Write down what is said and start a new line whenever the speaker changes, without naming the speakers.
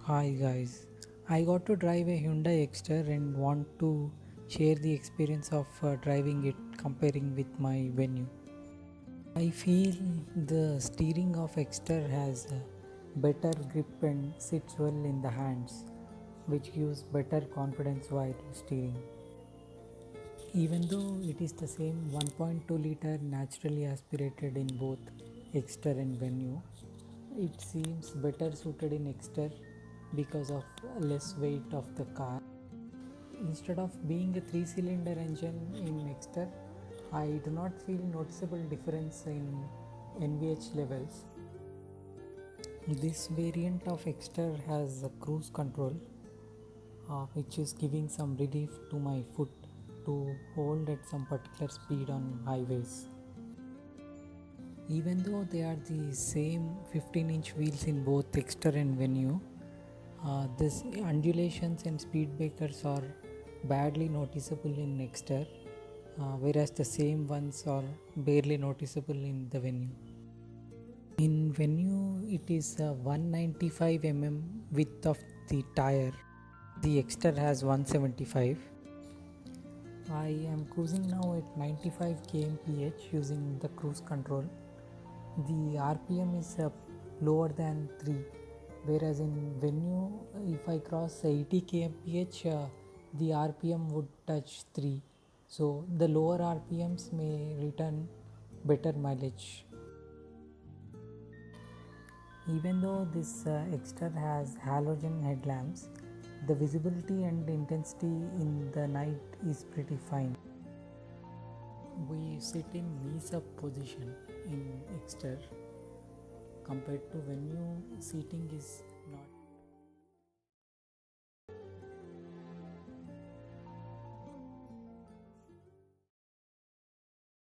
Hi guys, I got to drive a Hyundai Exter and want to share the experience of driving it comparing with my venue. I feel the steering of Exter has a better grip and sits well in the hands, which gives better confidence while steering. Even though it is the same 1.2 liter naturally aspirated in both Exter and venue, it seems better suited in Exter because of less weight of the car. Instead of being a three-cylinder engine in Exter, I do not feel noticeable difference in NVH levels. This variant of Exter has a cruise control, which is giving some relief to my foot to hold at some particular speed on highways. Even though they are the same 15-inch wheels in both Exter and venue, this undulations and speed breakers are badly noticeable in Exter, whereas the same ones are barely noticeable in the venue. In venue, it is 195 width of the tire. The Exter has 175. I am cruising now at 95 kmph using the cruise control. The RPM is lower than 3, whereas in venue, if I cross 80 kmph, the RPM would touch 3. So the lower RPMs may return better mileage. Even though this Exter has halogen headlamps, the visibility and intensity in the night is pretty fine. We sit in knees up position in Exter compared to venue. Seating is